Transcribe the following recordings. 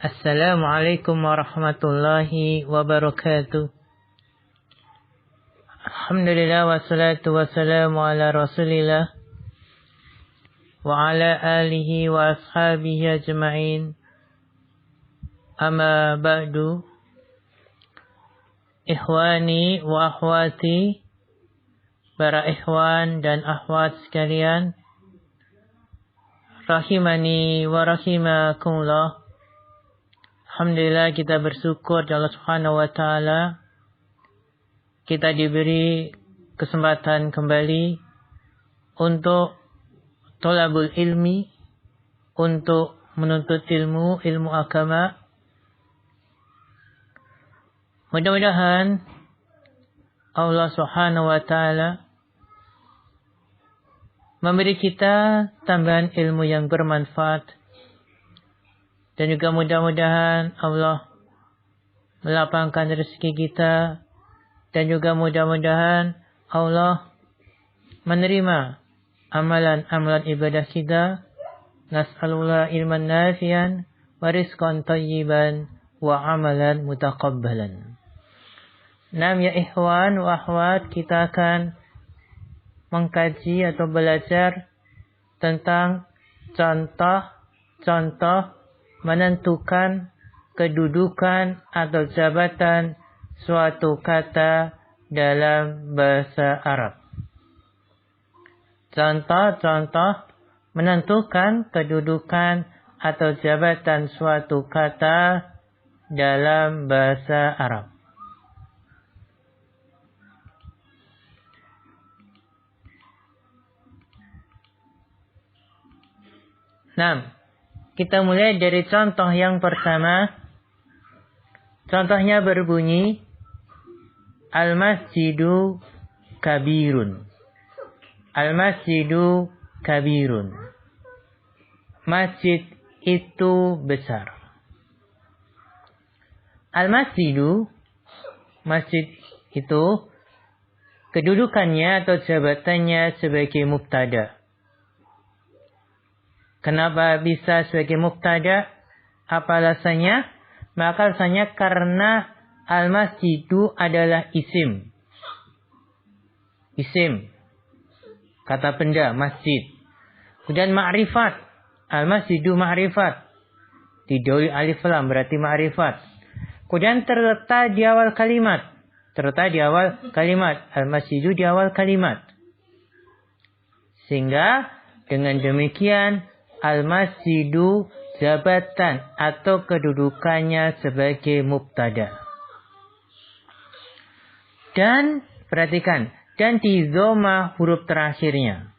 Assalamualaikum warahmatullahi wabarakatuh. Alhamdulillah wassalatu wassalamu ala rasulillah wa ala alihi wa ashabihi ajma'in. Amma ba'du. Ikhwani wa akhwati, para ikhwan dan akhwat sekalian, rahimani wa rahimakumullah. Alhamdulillah, kita bersyukur kepada Allah Subhanahu wa taala. Kita diberi kesempatan kembali untuk thalabul ilmi, untuk menuntut ilmu agama. Mudah-mudahan Allah Subhanahu wa taala memberi kita tambahan ilmu yang bermanfaat. Dan juga mudah-mudahan Allah melapangkan rezeki kita. Dan juga mudah-mudahan Allah menerima amalan-amalan ibadah kita. Nas'alullah ilman nafi'an wa rizqan thayyiban wa amalan mutaqabbalan. Ya ikhwan wa akhwat, kita akan mengkaji atau belajar tentang contoh menentukan kedudukan atau jabatan suatu kata dalam bahasa Arab. Contoh-contoh menentukan kedudukan atau jabatan suatu kata dalam bahasa Arab. Kita mulai dari contoh yang pertama. Contohnya berbunyi Al-masjidu kabirun. Al-masjidu kabirun. Masjid itu besar. Al-masjidu, masjid itu kedudukannya atau jabatannya sebagai mubtada. Kenapa bisa sebagai mubtada? Apa alasannya? Maka alasannya karena al-masjidu adalah isim. Isim. Kata benda, masjid. Kemudian ma'rifat. Al-masjidu ma'rifat. Didahului alif lam berarti ma'rifat. Kemudian terletak di awal kalimat. Terletak di awal kalimat. Al-masjidu di awal kalimat. Sehingga dengan demikian al-masjidu jabatan atau kedudukannya sebagai mubtada. Dan perhatikan, dan di dhamma huruf terakhirnya.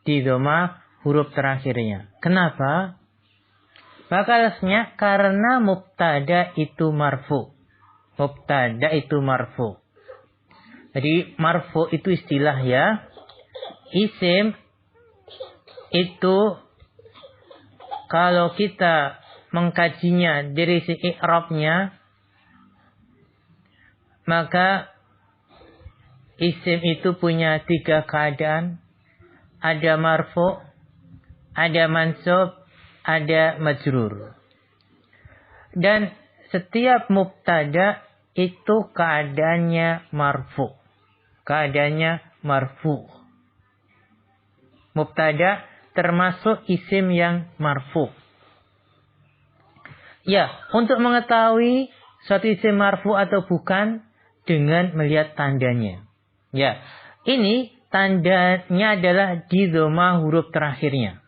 Di dhamma huruf terakhirnya. Kenapa? Maka alasannya karena mubtada itu marfu. Mubtada itu marfu. Jadi marfu itu istilah ya. Isim itu kalau kita mengkajinya dari sisi i'rabnya, maka isim itu punya 3 keadaan. Ada marfu, ada mansub, ada majrur. Dan setiap mubtada itu keadaannya marfu. Keadaannya marfu. Mubtada termasuk isim yang marfu. Ya, untuk mengetahui suatu isim marfu atau bukan dengan melihat tandanya. Ya, ini tandanya adalah di dhamma huruf terakhirnya.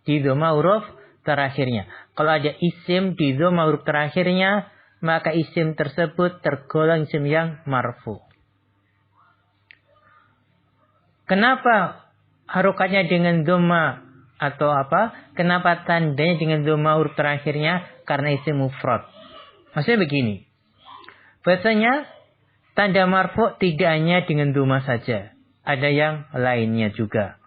Di dhamma huruf terakhirnya. Kalau ada isim di dhamma huruf terakhirnya, maka isim tersebut tergolong isim yang marfu. Kenapa harokatnya dengan dhamma atau apa? Kenapa tandanya dengan dhamma huruf terakhirnya? Karena isim mufrad. Maksudnya begini. Biasanya tanda marfu tidak hanya dengan dhamma saja. Ada yang lainnya juga.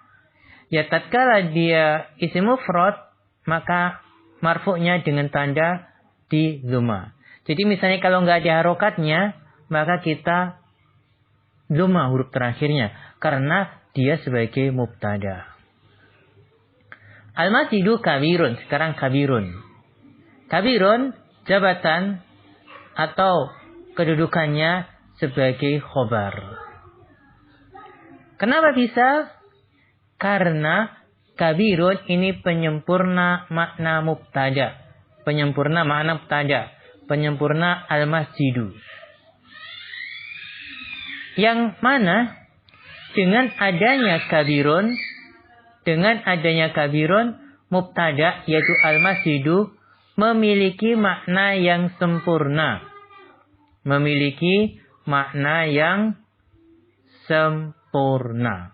Ya, tatkala dia isim mufrad, maka marfu'nya dengan tanda di dhamma. Jadi misalnya kalau nggak ada harokatnya, maka kita dhamma huruf terakhirnya. Karena dia sebagai mubtada. Al-masjidu kabirun. Sekarang kabirun. Kabirun jabatan atau kedudukannya sebagai khobar. Kenapa bisa? Karena kabirun ini penyempurna makna mubtada. Penyempurna makna mubtada. Penyempurna al-masjidu. Yang mana dengan adanya kabirun, mubtada yaitu al-masjidu memiliki makna yang sempurna. Memiliki makna yang sempurna.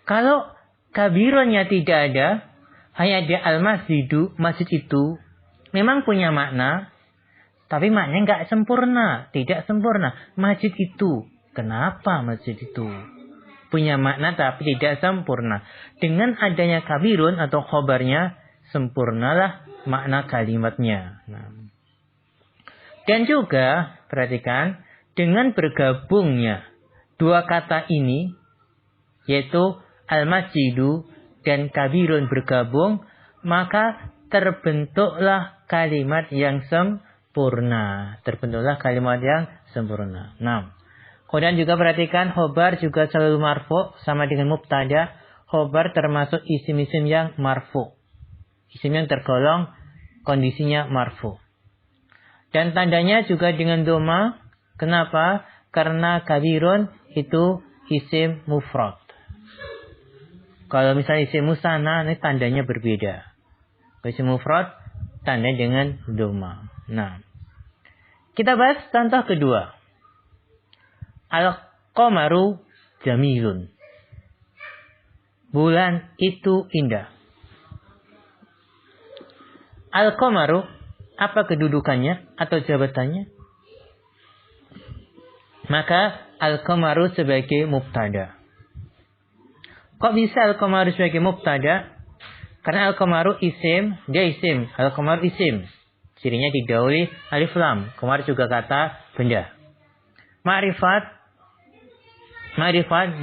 Kalau kabirunnya tidak ada, hanya ada al-masjidu, masjid itu memang punya makna, tapi maknanya nggak sempurna, tidak sempurna. Masjid itu, kenapa masjid itu? Punya makna tapi tidak sempurna. Dengan adanya kabirun atau khobarnya, sempurnalah makna kalimatnya. Nah. Dan juga, perhatikan, dengan bergabungnya dua kata ini, yaitu al-masjidu dan kabirun bergabung, maka terbentuklah kalimat yang sempurna. Terbentuklah kalimat yang sempurna. Nah, kemudian juga perhatikan khobar juga selalu marfu sama dengan mubtada. Khobar termasuk isim-isim yang marfu. Isim yang tergolong kondisinya marfu. Dan tandanya juga dengan doma. Kenapa? Karena kabirun itu isim mufrad. Kalau misalnya isim musanna, ini tandanya berbeda. Kalau isim mufrad, tandanya dengan doma. Nah, kita bahas contoh kedua. Al-qamaru jamilun. Bulan itu indah. Al-qamaru, apa kedudukannya atau jabatannya? Maka al-qamaru sebagai mubtada. Kok bisa al-qamaru sebagai mubtada? Karena al-qamaru isim, dia isim. Al-qamaru isim. Cirinya didahului alif lam. Qamar juga kata benda. Ma'rifat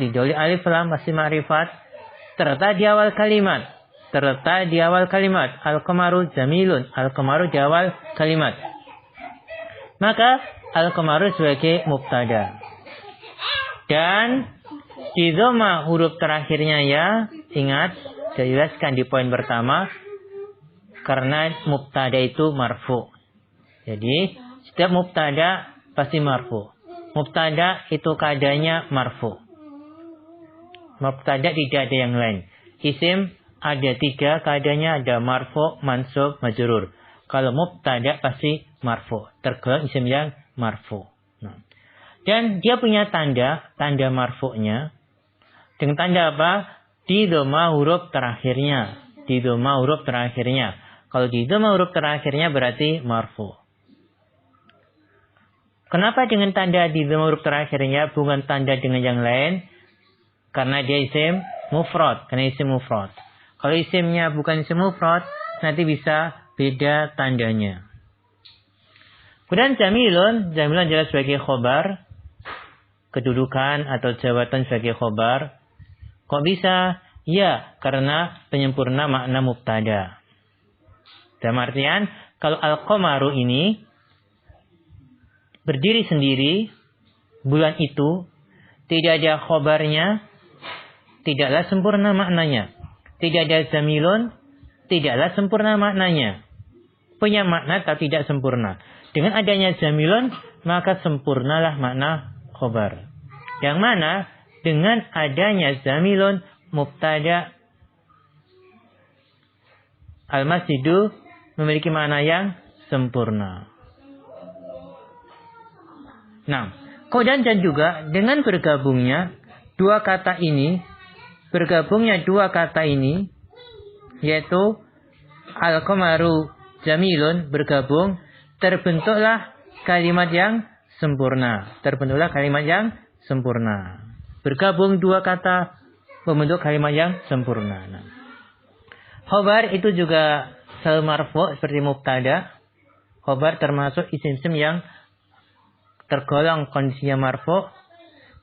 didahului alif lam, masih ma'rifat. Terletak di awal kalimat. Al-qamaru jamilun. Al-qamaru di awal kalimat. Maka al-qamaru sebagai mubtada. Dan di dhamma huruf terakhirnya ya, ingat, saya jelaskan di poin pertama, karena mubtada itu marfu. Jadi, setiap mubtada pasti marfu. Mubtada itu keadaannya marfu. Mubtada tidak ada yang lain. Isim ada 3 keadaannya, ada marfu, mansub, majrur. Kalau mubtada pasti marfu. Tergolong isim yang marfu. Nah. Dan dia punya tanda marfu'nya. Dengan tanda apa? Di dhamma huruf terakhirnya. Kalau di dhamma huruf terakhirnya berarti marfu. Kenapa dengan tanda di dhamma huruf terakhirnya bukan tanda dengan yang lain? Karena dia isim mufrad. Kalau isimnya bukan isim mufrad, nanti bisa beda tandanya. Kemudian jamilun jelas sebagai khobar. Kedudukan atau jabatan sebagai khobar. Kok bisa? Ya, karena penyempurna makna mubtada. Dalam artian, kalau al-qamaru ini berdiri sendiri, bulan itu tidak ada khobarnya, tidaklah sempurna maknanya. Tidak ada zamilun, tidaklah sempurna maknanya. Punya makna tapi tidak sempurna. Dengan adanya zamilun, maka sempurnalah makna khobar. Yang mana dengan adanya zamilun mubtada al-masjidu memiliki makna yang sempurna. Nah, kemudian dan juga dengan bergabungnya dua kata ini, yaitu al-qamaru jamilun bergabung, terbentuklah kalimat yang sempurna. Bergabung dua kata membentuk kalimat yang sempurna. Nah. Khobar itu juga selalu marfu seperti mubtada. Khobar termasuk isim-isim yang tergolong kondisinya marfu.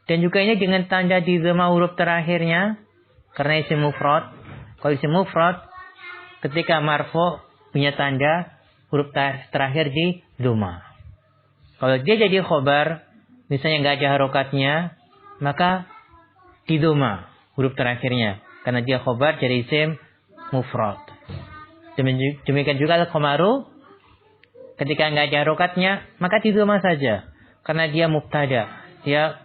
Dan juga ini dengan tanda di dhamma huruf terakhirnya. Karena isim mufrad. Kalau isim mufrad ketika marfu punya tanda. huruf terakhir di dhamma. Kalau dia jadi khobar, misalnya nggak ada harokatnya, maka di dhamma huruf terakhirnya. Karena dia khobar dari isim mufrad. Demikian juga al-qamaru, ketika nggak ada harokatnya, maka di dhamma saja. Karena dia mubtada. Dia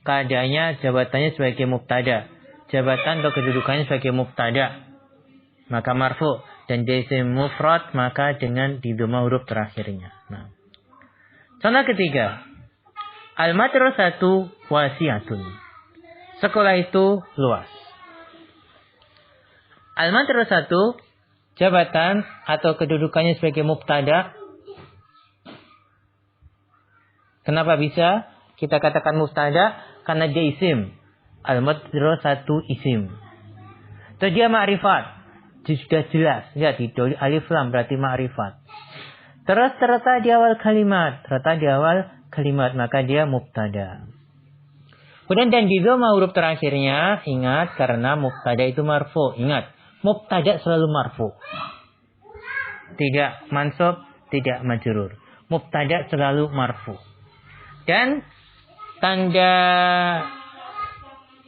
keadaannya, jabatannya sebagai mubtada. Jabatan atau kedudukannya sebagai mubtada. Maka marfu. Dan dia isim mufrad, maka dengan di dhamma huruf terakhirnya. Nah. Contoh ketiga. Al-madrasatu wasi'atun. Sekolah itu luas. Al-madrasatu, jabatan atau kedudukannya sebagai mubtada. Kenapa bisa kita katakan mubtada? Karena dia isim. Al-madrasatu isim. Terus dia ma'rifat. Sudah jelas. Lihat, didoli alif lam berarti ma'rifat. Terus terletak di awal kalimat. Terletak di awal kalimat. Maka dia mubtada. Kemudian dan di dhamma huruf terakhirnya. Ingat, karena mubtada itu marfu. Ingat, mubtada selalu marfu. Tidak mansub, tidak majrur. Mubtada selalu marfu. Dan tanda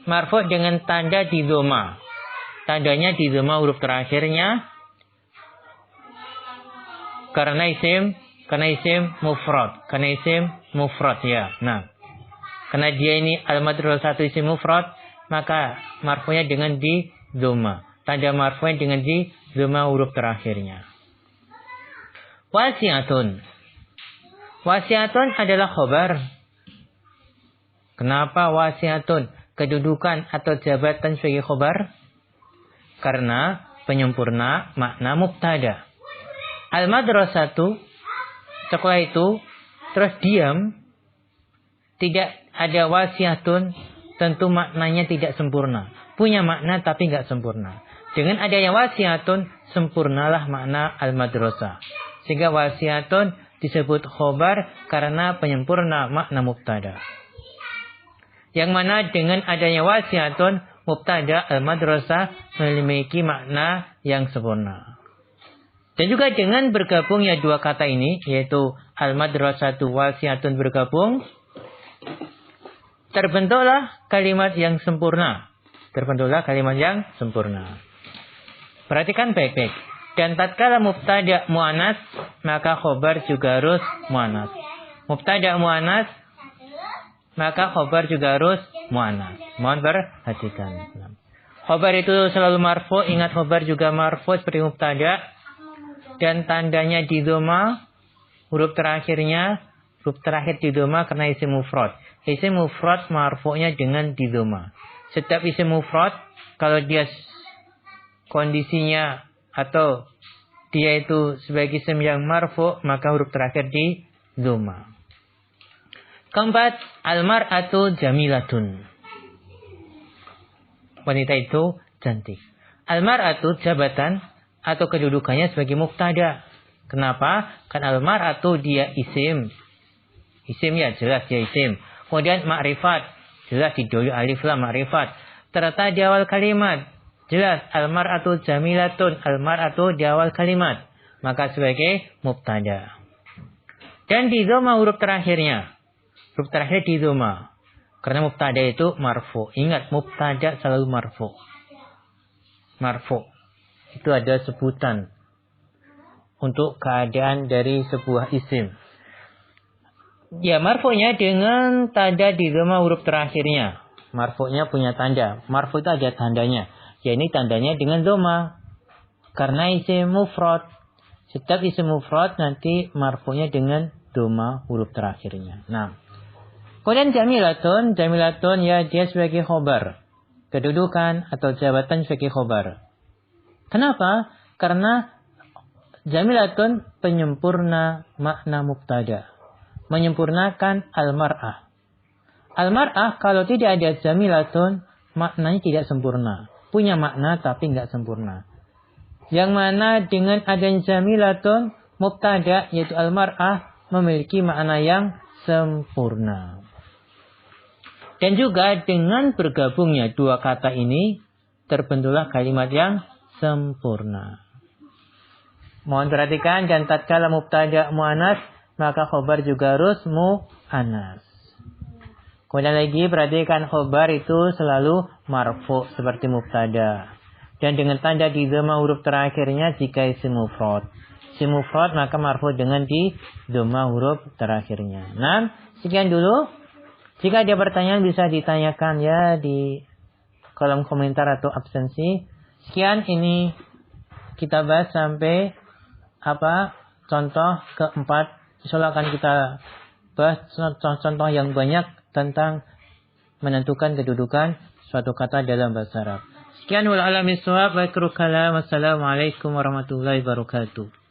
marfu dengan tanda di dhamma. Tandanya di dhamma huruf terakhirnya. Karena isim mufrad. Karena isim mufrad ya. Nah, karena dia ini al-madrasatu isim mufrad, maka marfunya dengan di dhamma. Tanda marfunya dengan di dhamma huruf terakhirnya. Wasi'atun. Wasi'atun adalah khobar. Kenapa wasi'atun? Kedudukan atau jabatan sebagai khobar? Karena penyempurna makna mubtada. Al-madrasatu, sekolah itu, terus diam, tidak ada wasi'atun, tentu maknanya tidak sempurna. Punya makna tapi nggak sempurna. Dengan adanya wasi'atun, sempurnalah makna al-madrasah. Sehingga wasi'atun disebut khobar karena penyempurna makna mubtada. Yang mana dengan adanya wasi'atun, mubtada al-madrasah memiliki makna yang sempurna. Dan juga dengan bergabungnya dua kata ini, yaitu al-madrasatu wasi'atun bergabung, terbentuklah kalimat yang sempurna. Terbentuklah kalimat yang sempurna. Perhatikan baik-baik. Dan tatkala mubtada muannas, maka khobar juga harus muannas. Mubtada muannas, maka khobar juga harus muannas. Mohon perhatikan. Khobar itu selalu marfu. Ingat, khobar juga marfu seperti mubtada. Dan tandanya di dhamma, huruf terakhir di dhamma karena isim mufrad. Isim mufrad marfu'nya dengan di dhamma. Setiap isim mufrad, kalau dia kondisinya atau dia itu sebagai isim yang marfu', maka huruf terakhir di dhamma. Keempat, al-mar'atu jamilatun. Wanita itu cantik. Al-mar'atu jabatan atau kedudukannya sebagai mubtada. Kenapa? Kan al-mar'atu dia isim. Isim ya, jelas dia isim. Kemudian ma'rifat, jelas didoli alif lam ma'rifat. Terletak di awal kalimat, jelas al-mar'atu jamilatun, al-mar'atu di awal kalimat. Maka sebagai mubtada. Dan di dhamma huruf terakhirnya. Huruf terakhir di dhamma. Karena mubtada itu marfu. Ingat, mubtada selalu marfu. Marfu. Itu ada sebutan untuk keadaan dari sebuah isim. Ya, marfu'nya dengan tanda di dhamma huruf terakhirnya. Marfu'nya punya tanda. Marfu' itu ada tandanya. Ya, ini tandanya dengan dhamma. Karena isim mufrad. Setiap isim mufrad nanti marfu'nya dengan dhamma huruf terakhirnya. Nah, kemudian jamilatun. Jamilatun ya dia sebagai khobar. Kedudukan atau jabatan sebagai khobar. Kenapa? Karena jamilatun penyempurna makna mubtada. Menyempurnakan al-mar'ah. Al-mar'ah kalau tidak ada jamilatun, maknanya tidak sempurna. Punya makna tapi tidak sempurna. Yang mana dengan adanya jamilatun, mubtada yaitu al-mar'ah memiliki makna yang sempurna. Dan juga dengan bergabungnya dua kata ini, terbentuklah kalimat yang sempurna. Mohon perhatikan, dan tatkala mubtada muannas, maka khobar juga harus muannas. Kemudian lagi perhatikan, khobar itu selalu marfu seperti mubtada. Dan dengan tanda di dhamma huruf terakhirnya jika isim mufrad. Isim mufrad maka marfu dengan di dhamma huruf terakhirnya. Nah, sekian dulu. Jika ada pertanyaan bisa ditanyakan ya di kolom komentar atau absensi. Sekian, ini kita bahas sampai contoh keempat. Insyaallah akan kita bahas contoh-contoh yang banyak tentang menentukan kedudukan suatu kata dalam bahasa Arab. Sekian, wal alam bisawab wa akhiru kalam. Wassalamualaikum warahmatullahi wabarakatuh.